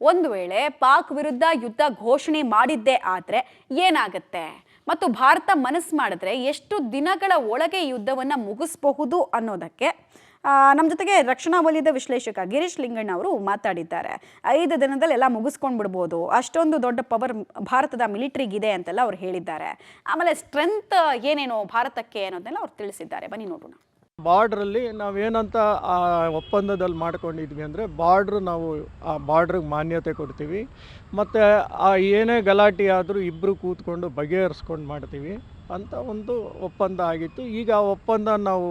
ಒಂದು ವೇಳೆ ಪಾಕ್ ವಿರುದ್ಧ ಯುದ್ಧ ಘೋಷಣೆ ಮಾಡಿದ್ದೇ ಆದರೆ ಏನಾಗುತ್ತೆ ಮತ್ತು ಭಾರತ ಮನಸ್ಸು ಮಾಡಿದ್ರೆ ಎಷ್ಟು ದಿನಗಳ ಒಳಗೆ ಯುದ್ಧವನ್ನು ಮುಗಿಸಬಹುದು ಅನ್ನೋದಕ್ಕೆ ನಮ್ಮ ಜೊತೆಗೆ ರಕ್ಷಣಾ ವಲಯದ ವಿಶ್ಲೇಷಕ ಗಿರೀಶ್ ಲಿಂಗಣ್ಣ ಅವರು ಮಾತಾಡಿದ್ದಾರೆ. 5 ದಿನದಲ್ಲಿ ಎಲ್ಲ ಮುಗಿಸ್ಕೊಂಡು ಬಿಡ್ಬೋದು, ಅಷ್ಟೊಂದು ದೊಡ್ಡ ಪವರ್ ಭಾರತದ ಮಿಲಿಟರಿಗಿದೆ ಅಂತೆಲ್ಲ ಅವ್ರು ಹೇಳಿದ್ದಾರೆ. ಆಮೇಲೆ ಸ್ಟ್ರೆಂತ್ ಏನೇನೋ ಭಾರತಕ್ಕೆ ಅನ್ನೋದನ್ನೆಲ್ಲ ಅವ್ರು ತಿಳಿಸಿದ್ದಾರೆ. ಬನ್ನಿ ನೋಡೋಣ. ಬಾರ್ಡ್ರಲ್ಲಿ ನಾವೇನಂತ ಆ ಒಪ್ಪಂದದಲ್ಲಿ ಮಾಡ್ಕೊಂಡಿದ್ವಿ ಅಂದರೆ ನಾವು ಆ ಬಾರ್ಡ್ರಿಗೆ ಮಾನ್ಯತೆ ಕೊಡ್ತೀವಿ ಮತ್ತು ಆ ಏನೇ ಗಲಾಟೆ ಆದರೂ ಇಬ್ಬರು ಕೂತ್ಕೊಂಡು ಬಗೆಹರಿಸ್ಕೊಂಡು ಮಾಡ್ತೀವಿ ಅಂತ ಒಂದು ಒಪ್ಪಂದ ಆಗಿತ್ತು. ಈಗ ಆ ಒಪ್ಪಂದ ನಾವು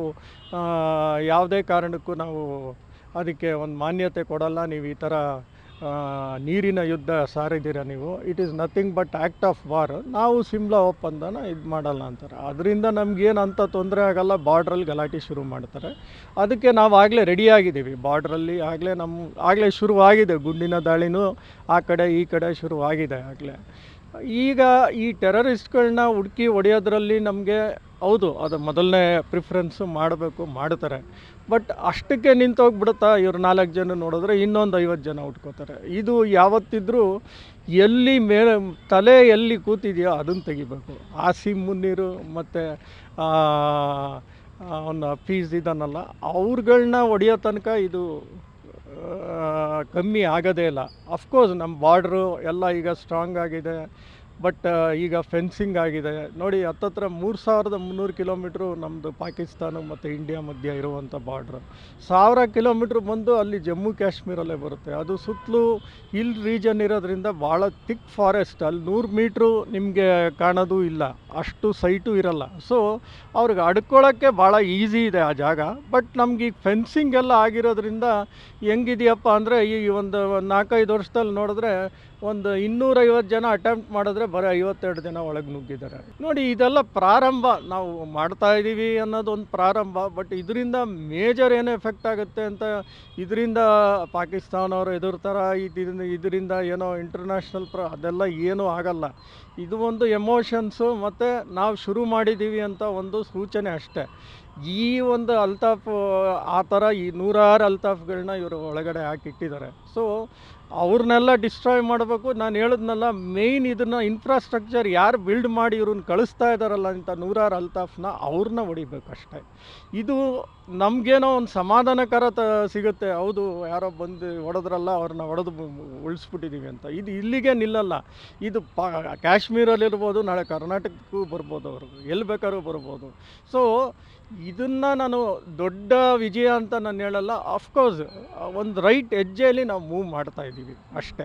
ಯಾವುದೇ ಕಾರಣಕ್ಕೂ ನಾವು ಅದಕ್ಕೆ ಒಂದು ಮಾನ್ಯತೆ ಕೊಡಲ್ಲ. ನೀವು ಈ ಥರ ನೀರಿನ ಯುದ್ಧ ಸಾರಿದ್ದೀರ ನೀವು, it is nothing but act of war, ನಾವು ಸಿಮ್ಲಾ ಒಪ್ಪಂದನ ಇದು ಮಾಡಲ್ಲ ಅಂತಾರೆ. ಅದರಿಂದ ನಮಗೇನು ಅಂಥ ತೊಂದರೆ ಆಗಲ್ಲ. ಬಾರ್ಡ್ರಲ್ಲಿ ಗಲಾಟೆ ಶುರು ಮಾಡ್ತಾರೆ. ಅದಕ್ಕೆ ನಾವು ಆಗಲೇ ರೆಡಿಯಾಗಿದ್ದೀವಿ. ಬಾರ್ಡ್ರಲ್ಲಿ ಆಗಲೇ ಶುರುವಾಗಿದೆ, ಗುಂಡಿನ ದಾಳಿನೂ ಆ ಕಡೆ ಈ ಕಡೆ ಶುರುವಾಗಿದೆ ಆಗಲೇ. ಈಗ ಈ ಟೆರರಿಸ್ಟ್ಗಳನ್ನ ಹುಡುಕಿ ಹೊಡೆಯೋದ್ರಲ್ಲಿ ನಮಗೆ ಹೌದು, ಅದು ಮೊದಲನೇ ಪ್ರಿಫರೆನ್ಸು ಮಾಡ್ತಾರೆ. ಬಟ್ ಅಷ್ಟಕ್ಕೆ ನಿಂತೋಗ್ಬಿಡುತ್ತಾ? ಇವ್ರು 4 ಜನ ನೋಡಿದ್ರೆ ಇನ್ನೊಂದು 50 ಜನ ಹುಡ್ಕೋತಾರೆ. ಇದು ಯಾವತ್ತಿದ್ರೂ ಎಲ್ಲಿ ತಲೆ ಎಲ್ಲಿ ಕೂತಿದೆಯೋ ಅದನ್ನು ತೆಗಿಬೇಕು. ಆಸಿಮ್ ಮುನ್ನೀರು ಮತ್ತು ಅವನ ಫೀಸ್ ಇದನ್ನಲ್ಲ, ಅವ್ರುಗಳನ್ನ ಹೊಡೆಯೋ ತನಕ ಇದು ಕಮ್ಮಿ ಆಗೋದೇ ಇಲ್ಲ. ಅಫ್ಕೋರ್ಸ್ ನಮ್ಮ ಬಾರ್ಡ್ರು ಎಲ್ಲ ಈಗ ಸ್ಟ್ರಾಂಗ್ ಆಗಿದೆ. ಬಟ್ ಈಗ ಫೆನ್ಸಿಂಗ್ ಆಗಿದೆ ನೋಡಿ. ಹತ್ತತ್ರ 3300 ಕಿಲೋಮೀಟ್ರು ನಮ್ಮದು ಪಾಕಿಸ್ತಾನ ಮತ್ತು ಇಂಡಿಯಾ ಮಧ್ಯೆ ಇರುವಂಥ ಬಾರ್ಡ್ರು. 1000 ಕಿಲೋಮೀಟ್ರ್ ಬಂದು ಅಲ್ಲಿ ಜಮ್ಮು ಕಾಶ್ಮೀರಲ್ಲೇ ಬರುತ್ತೆ. ಅದು ಸುತ್ತಲೂ ಹಿಲ್ ರೀಜನ್ ಇರೋದ್ರಿಂದ ಭಾಳ ಥಿಕ್ ಫಾರೆಸ್ಟ್. ಅಲ್ಲಿ 100 ಮೀಟ್ರು ನಿಮಗೆ ಕಾಣೋದು ಇಲ್ಲ, ಅಷ್ಟು ಸೈಟು ಇರಲ್ಲ. ಸೊ ಅವ್ರಿಗೆ ಅಡ್ಕೊಳ್ಳೋಕ್ಕೆ ಭಾಳ ಈಸಿ ಇದೆ ಆ ಜಾಗ. ಬಟ್ ನಮ್ಗೆ ಈಗ ಫೆನ್ಸಿಂಗ್ ಎಲ್ಲ ಆಗಿರೋದ್ರಿಂದ ಹೆಂಗಿದೆಯಪ್ಪ ಅಂದರೆ ಈ ಒಂದು 4-5 ವರ್ಷದಲ್ಲಿ ನೋಡಿದ್ರೆ ಒಂದು 250 ಜನ ಅಟೆಂಪ್ಟ್ ಮಾಡಿದ್ರೆ ಬರೀ 52 ಜನ ಒಳಗೆ ನುಗ್ಗಿದ್ದಾರೆ ನೋಡಿ. ಇದೆಲ್ಲ ಪ್ರಾರಂಭ, ನಾವು ಮಾಡ್ತಾ ಇದ್ದೀವಿ ಅನ್ನೋದು ಒಂದು ಪ್ರಾರಂಭ. ಬಟ್ ಇದರಿಂದ ಮೇಜರ್ ಏನು ಎಫೆಕ್ಟ್ ಆಗುತ್ತೆ ಅಂತ, ಇದರಿಂದ ಪಾಕಿಸ್ತಾನವರು ಎದುರ್ತಾರ, ಇದರಿಂದ ಏನೋ ಇಂಟರ್ನ್ಯಾಷನಲ್ ಅದೆಲ್ಲ ಏನೂ ಆಗಲ್ಲ. ಇದು ಒಂದು ಎಮೋಷನ್ಸು ಮತ್ತು ನಾವು ಶುರು ಮಾಡಿದ್ದೀವಿ ಅಂತ ಒಂದು ಸೂಚನೆ ಅಷ್ಟೇ. ಈ ಒಂದು ಅಲ್ತಾಫ್ ಆ ಥರ ಈ 100 ಅಲ್ತಾಫ್ಗಳನ್ನ ಇವರು ಒಳಗಡೆ ಹಾಕಿಟ್ಟಿದ್ದಾರೆ. ಸೊ ಅವ್ರನ್ನೆಲ್ಲ ಡಿಸ್ಟ್ರಾಯ್ ಮಾಡಬೇಕು. ನಾನು ಹೇಳಿದ್ನಲ್ಲ, ಮೇಯ್ನ್ ಇದನ್ನು ಇನ್ಫ್ರಾಸ್ಟ್ರಕ್ಚರ್ ಯಾರು ಬಿಲ್ಡ್ ಮಾಡಿ ಇವ್ರನ್ನ ಕಳಿಸ್ತಾ ಇದ್ದಾರಲ್ಲ ಇಂಥ 100 ಅಲ್ತಾಫ್ನ, ಅವ್ರನ್ನ ಹೊಡಿಬೇಕು ಅಷ್ಟೇ. ಇದು ನಮಗೇನೋ ಒಂದು ಸಮಾಧಾನಕರ ಸಿಗುತ್ತೆ. ಹೌದು, ಯಾರೋ ಬಂದು ಹೊಡೆದ್ರಲ್ಲ, ಅವ್ರನ್ನ ಹೊಡೆದು ಉಳಿಸ್ಬಿಟ್ಟಿದ್ದೀವಿ ಅಂತ. ಇದು ಇಲ್ಲಿಗೆ ನಿಲ್ಲಲ್ಲ. ಇದು ಕಾಶ್ಮೀರಲ್ಲಿರ್ಬೋದು, ನಾಳೆ ಕರ್ನಾಟಕಕ್ಕೂ ಬರ್ಬೋದು, ಅವರು ಎಲ್ಲಿ ಬೇಕಾದ್ರೂ ಬರ್ಬೋದು. ಸೊ ಇದನ್ನು ನಾನು ದೊಡ್ಡ ವಿಜಯ ಅಂತ ನಾನು ಹೇಳಲ್ಲ. ಅಫ್ಕೋರ್ಸ್ ಒಂದು ರೈಟ್ ಹೆಜ್ಜೆಯಲ್ಲಿ ನಾವು ಮೂವ್ ಮಾಡ್ತಾ ಇದ್ದೀವಿ ಅಷ್ಟೇ.